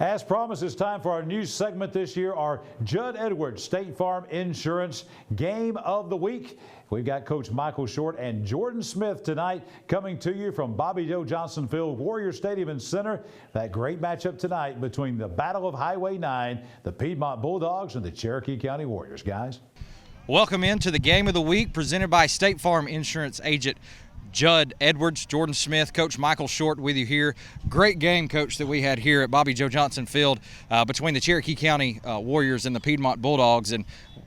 As promised, it's time for our new segment this year, our Judd Edwards State Farm Insurance Game of the Week. We've got Coach Michael Short and Jordan Smith tonight coming to you from Bobby Joe Johnson Field, Warrior Stadium and Center. That great matchup tonight between the Battle of Highway 9, the Piedmont Bulldogs, and the Cherokee County Warriors. Guys. Welcome into the Game of the Week presented by State Farm Insurance agent Judd Edwards, Jordan Smith, Coach Michael Short with you here. Great game, Coach, that we had here at Bobby Joe Johnson Field between the Cherokee County Warriors and the Piedmont Bulldogs, and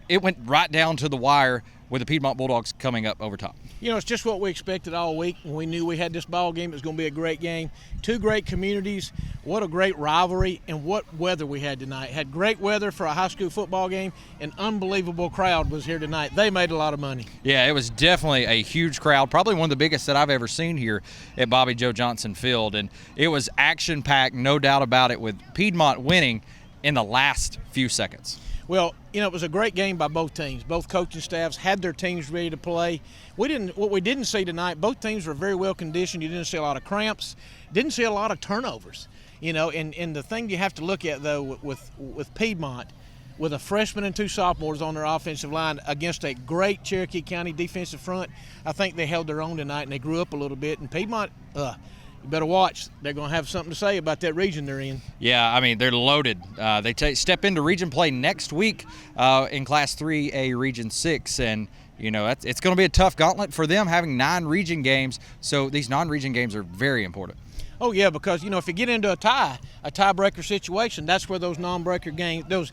it went right down to the wire with the Piedmont Bulldogs coming up over top. You know, it's just what we expected all week. We knew we had this ball game. It was going to be a great game. Two great communities. What a great rivalry, and what weather we had tonight. Had great weather for a high school football game. An unbelievable crowd was here tonight. They made a lot of money. Yeah, it was definitely a huge crowd, probably one of the biggest that I've ever seen here at Bobby Joe Johnson Field, and it was action-packed, no doubt about it, with Piedmont winning in the last few seconds. Well, you know, it was a great game by both teams. Both coaching staffs had their teams ready to play. What we didn't see tonight, both teams were very well conditioned. You didn't see a lot of cramps, didn't see a lot of turnovers. You know, and the thing you have to look at, though, with Piedmont, with a freshman and two sophomores on their offensive line against a great Cherokee County defensive front, I think they held their own tonight, and they grew up a little bit. And Piedmont, you better watch. They're going to have something to say about that region they're in. Yeah, I mean, they're loaded. They step into region play next week in Class 3A Region 6, and you know, it's going to be a tough gauntlet for them having 9 region games, so these non-region games are very important. Oh, yeah, because, you know, if you get into a tiebreaker situation, that's where those non-breaker games, those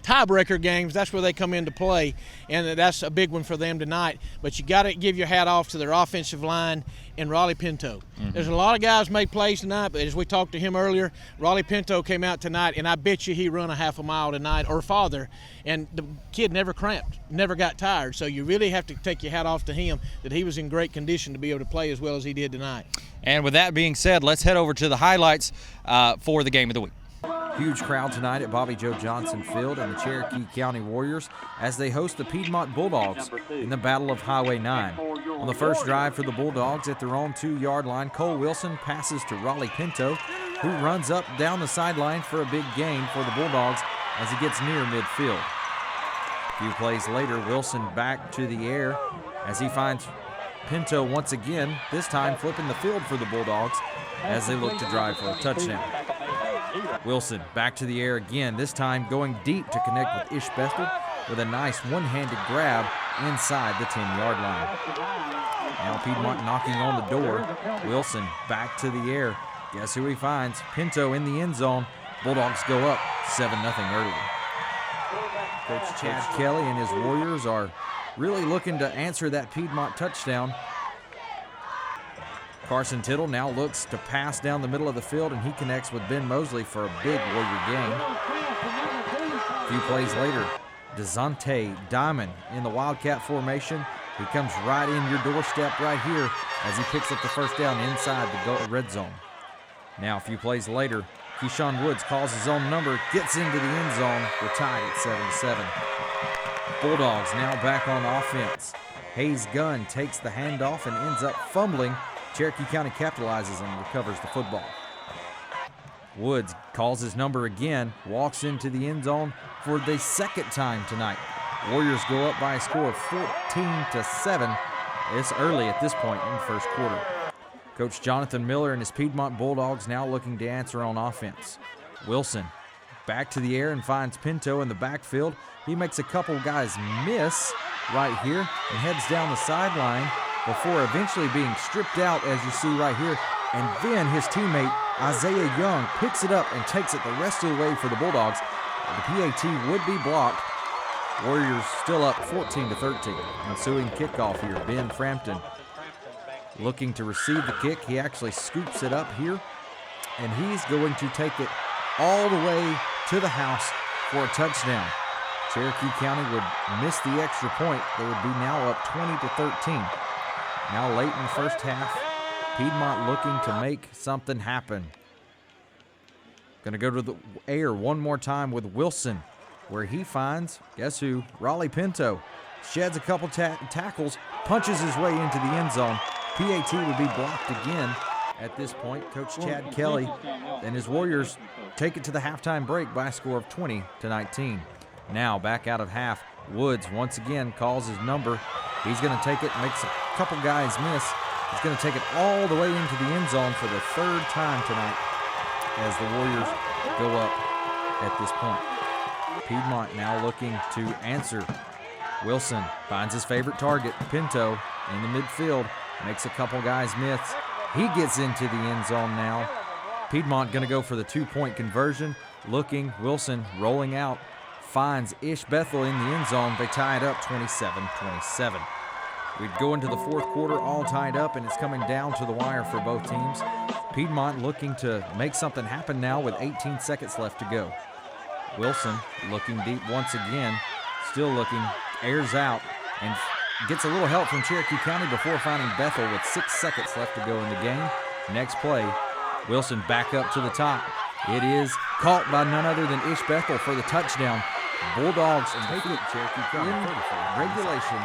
tiebreaker games, that's where they come into play, and that's a big one for them tonight. But you got to give your hat off to their offensive line and Raleigh Pinto. Mm-hmm. There's a lot of guys made plays tonight, but as we talked to him earlier, Raleigh Pinto came out tonight, and I bet you he run a half a mile tonight or farther, and the kid never cramped, never got tired. So you really have to take your hat off to him that he was in great condition to be able to play as well as he did tonight. And with that being said, let's head over to the highlights for the Game of the Week. Huge crowd tonight at Bobby Joe Johnson Field and the Cherokee County Warriors as they host the Piedmont Bulldogs in the Battle of Highway 9. On the first drive for the Bulldogs at their own 2-yard line, Cole Wilson passes to Raleigh Pinto, who runs up down the sideline for a big gain for the Bulldogs as he gets near midfield. A few plays later, Wilson back to the air as he finds Pinto once again, this time flipping the field for the Bulldogs as they look to drive for a touchdown. Wilson back to the air again, this time going deep to connect with Ish Bestel with a nice one-handed grab inside the 10-yard line. Now Piedmont knocking on the door. Wilson back to the air. Guess who he finds? Pinto in the end zone. Bulldogs go up 7-0 early. Coach Chad Kelly and his Warriors are really looking to answer that Piedmont touchdown. Carson Tittle now looks to pass down the middle of the field, and he connects with Ben Mosley for a big Warrior gain. A few plays later, DeZonte Diamond in the Wildcat formation. He comes right in your doorstep right here as he picks up the first down inside the red zone. Now a few plays later, Keyshawn Woods calls his own number, gets into the end zone. We're tied at 7-7. Bulldogs now back on offense. Hayes Gunn takes the handoff and ends up fumbling. Cherokee County capitalizes and recovers the football. Woods calls his number again, walks into the end zone for the second time tonight. Warriors go up by a score of 14-7. It's early at this point in the first quarter. Coach Jonathan Miller and his Piedmont Bulldogs now looking to answer on offense. Wilson back to the air and finds Pinto in the backfield. He makes a couple guys miss right here and heads down the sideline before eventually being stripped out, as you see right here. And then his teammate Isaiah Young picks it up and takes it the rest of the way for the Bulldogs. The PAT would be blocked. Warriors still up 14-13. Ensuing kickoff here, Ben Frampton looking to receive the kick. He actually scoops it up here, and he's going to take it all the way to the house for a touchdown. Cherokee County would miss the extra point. They would be now up 20-13. Now late in the first half, Piedmont looking to make something happen. Going to go to the air one more time with Wilson, where he finds, guess who? Raleigh Pinto. Sheds a couple tackles, punches his way into the end zone. PAT would be blocked again. At this point, Coach Chad Kelly and his Warriors take it to the halftime break by a score of 20-19. Now back out of half, Woods once again calls his number. He's going to take it, makes a couple guys miss. He's going to take it all the way into the end zone for the third time tonight as the Warriors go up at this point. Piedmont now looking to answer. Wilson finds his favorite target, Pinto, in the midfield, makes a couple guys miss. He gets into the end zone now. Piedmont going to go for the 2-point conversion. Looking, Wilson rolling out, finds Ish Bethel in the end zone. They tie it up 27-27. We'd go into the fourth quarter all tied up, and it's coming down to the wire for both teams. Piedmont looking to make something happen now with 18 seconds left to go. Wilson looking deep once again, still looking, airs out, and gets a little help from Cherokee County before finding Bethel with 6 seconds left to go in the game. Next play, Wilson back up to the top. It is caught by none other than Ish Bethel for the touchdown. Bulldogs take it Cherokee County in regulation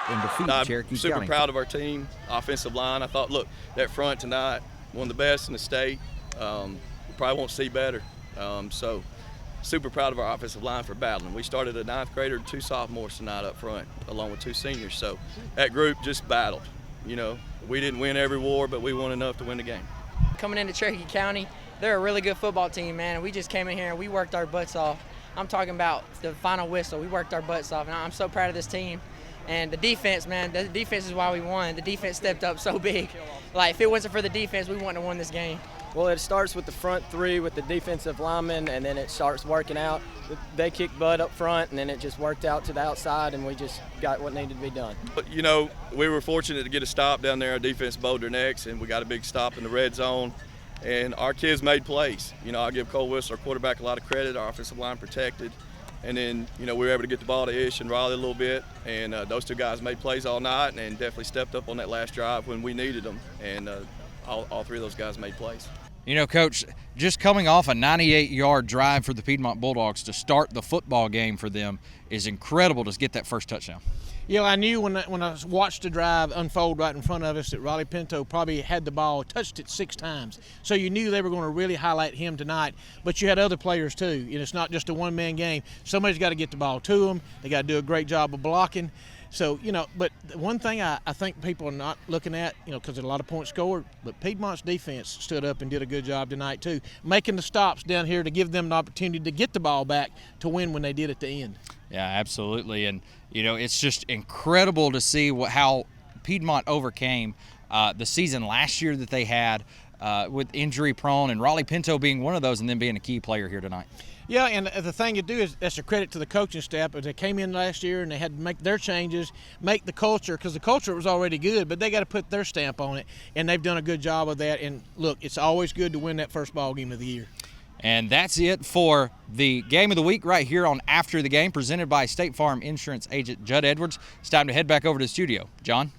and defeat Cherokee County. I'm super proud of our team, offensive line. I thought, look, that front tonight, one of the best in the state. We probably won't see better. So super proud of our offensive line for battling. We started a 9th grader and 2 sophomores tonight up front, along with 2 seniors. So that group just battled. You know, we didn't win every war, but we won enough to win the game. Coming into Cherokee County, they're a really good football team, man. We just came in here and we worked our butts off. I'm talking about the final whistle. We worked our butts off, and I'm so proud of this team. And the defense, man, the defense is why we won. The defense stepped up so big. Like, if it wasn't for the defense, we wouldn't have won this game. Well, it starts with the front 3 with the defensive linemen, and then it starts working out. They kicked butt up front, and then it just worked out to the outside, and we just got what needed to be done. You know, we were fortunate to get a stop down there. Our defense bowled their necks, and we got a big stop in the red zone. And our kids made plays. You know, I give Cole Whistler, our quarterback, a lot of credit. Our offensive line protected. And then, you know, we were able to get the ball to Ish and Riley a little bit. And those 2 guys made plays all night and definitely stepped up on that last drive when we needed them. And all 3 of those guys made plays. You know, Coach, just coming off a 98-yard drive for the Piedmont Bulldogs to start the football game for them is incredible to get that first touchdown. Yeah, I knew when I watched the drive unfold right in front of us that Riley Pinto probably had the ball, touched it 6 times. So you knew they were going to really highlight him tonight. But you had other players too. You know, it's not just a one-man game. Somebody's got to get the ball to them. They got to do a great job of blocking. So, you know, but one thing I think people are not looking at, you know, because there's a lot of points scored, but Piedmont's defense stood up and did a good job tonight too, making the stops down here to give them an opportunity to get the ball back to win when they did at the end. Yeah, absolutely. And, you know, it's just incredible to see how Piedmont overcame the season last year that they had with injury prone, and Raleigh Pinto being one of those and then being a key player here tonight. Yeah, and the thing you do is that's a credit to the coaching staff. They came in last year and they had to make their changes, make the culture, because the culture was already good, but they got to put their stamp on it, and they've done a good job of that. And look, it's always good to win that first ball game of the year. And that's it for the Game of the Week right here on After the Game, presented by State Farm Insurance agent Judd Edwards. It's time to head back over to the studio. John?